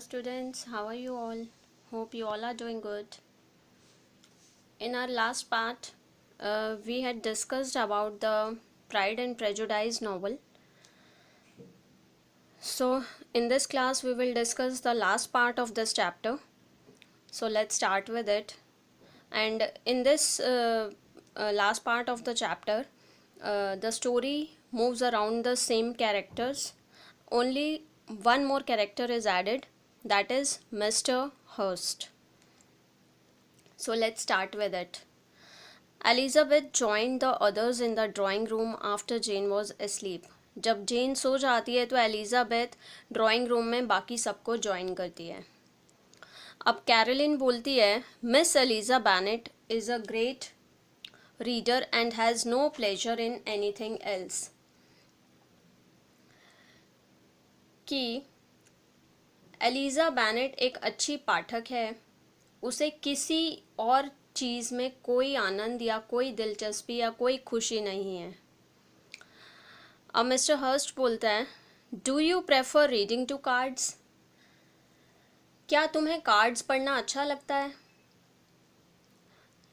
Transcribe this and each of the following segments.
students, how are you all? Hope you all are doing good. In our last part, we had discussed about the Pride and Prejudice novel. So, in this class, we will discuss the last part of this chapter. So, let's start with it. And in this last part of the chapter, the story moves around the same characters. Only one more character is added, that is Mr. Hurst. So let's start with it. Elizabeth joined the others in the drawing room after Jane was asleep. जब जेन सो जाती है तो Elizabeth drawing room में बाकी सबको join करती है. अब कैरोलिन बोलती है, miss Eliza Bennet is a great reader and has no pleasure in anything else. कि एलिजा बैनेट एक अच्छी पाठक है, उसे किसी और चीज़ में कोई आनंद या कोई दिलचस्पी या कोई खुशी नहीं है. अब मिस्टर हर्स्ट बोलता है, do you prefer reading to cards? क्या तुम्हें कार्ड्स पढ़ना अच्छा लगता है?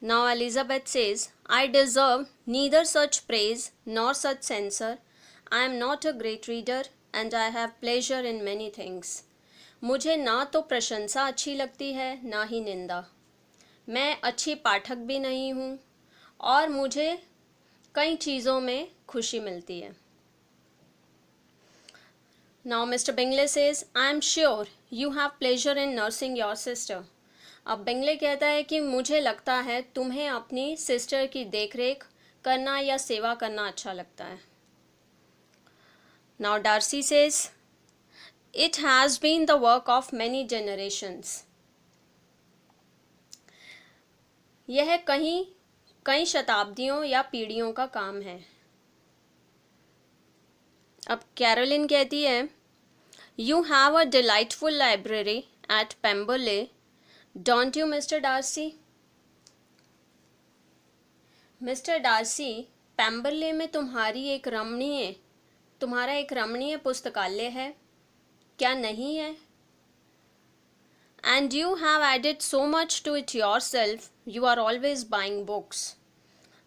Now Elizabeth says, I deserve neither such praise nor such sensor. I am not a great reader and I have pleasure in many things. मुझे ना तो प्रशंसा अच्छी लगती है ना ही निंदा. मैं अच्छी पाठक भी नहीं हूँ और मुझे कई चीज़ों में खुशी मिलती है. Now mister Bingley says, I am sure you have pleasure in nursing your sister. अब बिंगले कहता है कि मुझे लगता है तुम्हें अपनी सिस्टर की देखरेख करना या सेवा करना अच्छा लगता है. Now Darcy says, it has been the work of many generations. यह कई शताब्दियों या पीढ़ियों का काम है. अब कैरोलिन कहती है, you have a delightful library at Pemberley, don't you mister Darcy? Mister Darcy, Pemberley में तुम्हारा एक रमणीय पुस्तकालय है, क्या नहीं है? And you have added so much to it yourself, you are always buying books.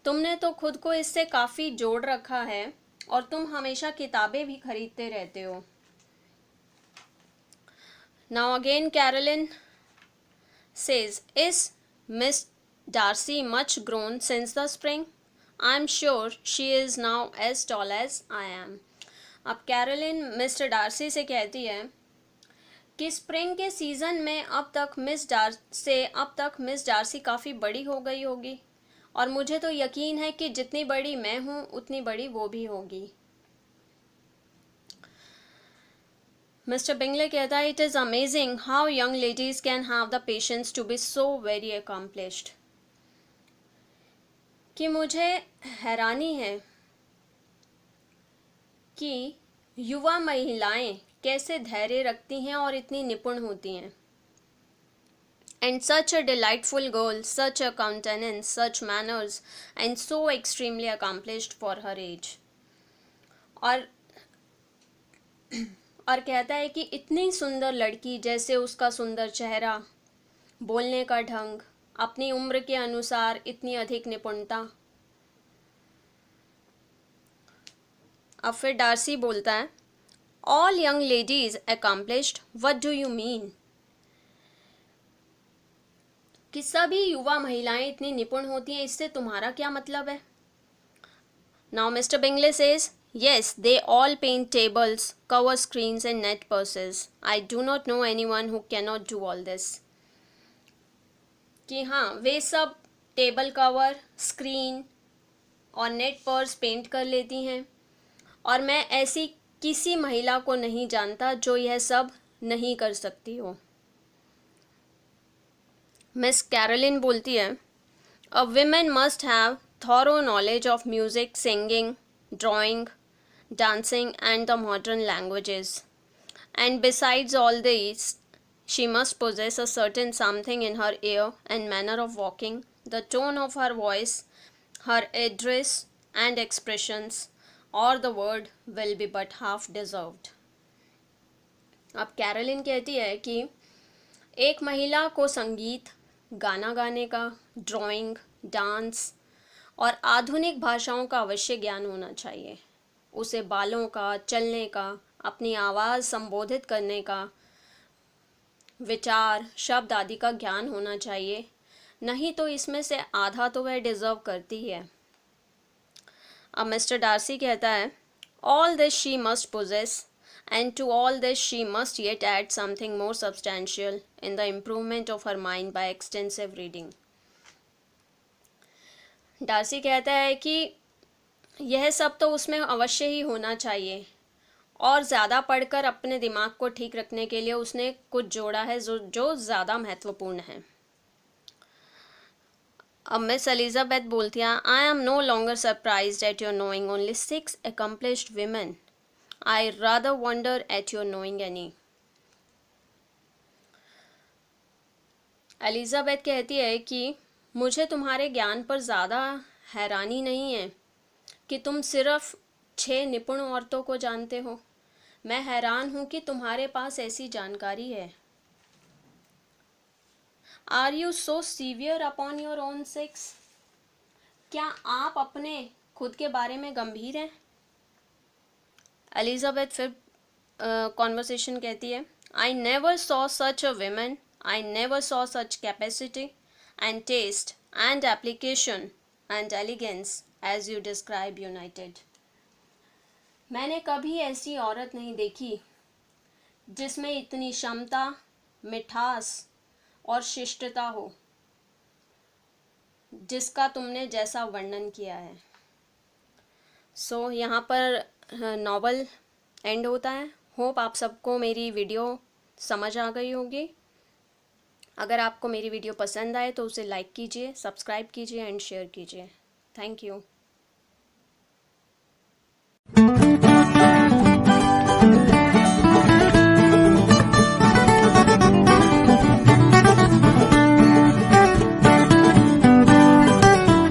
तुमने तो खुद को इससे काफ़ी जोड़ रखा है और तुम हमेशा किताबें भी खरीदते रहते हो. Now again Caroline says, is Miss Darcy much grown since the spring? I am sure she is now as tall as I am. अब कैरोलिन मिस्टर डार्सी से कहती है कि स्प्रिंग के सीज़न में अब तक मिस डार्सी काफ़ी बड़ी हो गई होगी और मुझे तो यकीन है कि जितनी बड़ी मैं हूँ उतनी बड़ी वो भी होगी. मिस्टर बिंगले कहता है, it is amazing how young ladies can have the patience to be so very accomplished. कि मुझे हैरानी है कि युवा महिलाएं कैसे धैर्य रखती हैं और इतनी निपुण होती हैं. And such a delightful girl, such a countenance, such manners and so extremely accomplished for her age. और कहता है कि इतनी सुंदर लड़की, जैसे उसका सुंदर चेहरा, बोलने का ढंग, अपनी उम्र के अनुसार इतनी अधिक निपुणता. अब फिर डार्सी बोलता है, all young ladies accomplished, what do you mean? कि सभी युवा महिलाएं इतनी निपुण होती हैं, इससे तुम्हारा क्या मतलब है? Now mister Bingley says, yes, they all paint tables, cover screens and net purses. I do not know anyone who cannot do all this. कि हाँ, वे सब टेबल कवर, स्क्रीन और नेट पर्स पेंट कर लेती हैं और मैं ऐसी किसी महिला को नहीं जानता जो यह सब नहीं कर सकती हो. मिस कैरोलिन बोलती है, a women must have thorough knowledge of music, singing, drawing, dancing and the modern languages, and besides all these she must possess a certain something in her air and manner of walking, the tone of her voice, her address and expressions, or the word will be but half deserved. अब Caroline कहती है कि एक महिला को संगीत, गाना गाने का, ड्राइंग, डांस और आधुनिक भाषाओं का अवश्य ज्ञान होना चाहिए। उसे बालों का, चलने का, अपनी आवाज़ संबोधित करने का, विचार, शब्द आदि का ज्ञान होना चाहिए, नहीं तो इसमें से आधा तो वह डिज़र्व करती है। अब मिस्टर डार्सी कहता है, all this she must possess, and to all this she must yet add something more substantial in the improvement of her mind by extensive reading. Darcy कहता है कि यह सब तो उसमें अवश्य ही होना चाहिए, और ज़्यादा पढ़कर अपने दिमाग को ठीक रखने के लिए उसने कुछ जोड़ा है जो ज़्यादा महत्वपूर्ण है। अब मिस एलिजाबेथ बोलती है, I am no longer surprised at your knowing only 6 accomplished women. I rather wonder at your knowing any. Elizabeth कहती है कि मुझे तुम्हारे ज्ञान पर ज़्यादा हैरानी नहीं है कि तुम सिर्फ 6 निपुण औरतों को जानते हो। मैं हैरान हूँ कि तुम्हारे पास ऐसी जानकारी है। Are you so severe upon your own sex? क्या आप अपने खुद के बारे में गंभीर हैं? एलिजाबेथ फिर कॉन्वर्सेशन कहती है, I never saw such a women, I never saw such capacity and taste and application and elegance as you describe united. मैंने कभी ऐसी औरत नहीं देखी जिसमें इतनी क्षमता, मिठास और शिष्टता हो जिसका तुमने जैसा वर्णन किया है। सो यहाँ पर नॉवल एंड होता है। होप आप सबको मेरी वीडियो समझ आ गई होगी। अगर आपको मेरी वीडियो पसंद आए तो उसे लाइक कीजिए, सब्सक्राइब कीजिए एंड शेयर कीजिए। Thank you.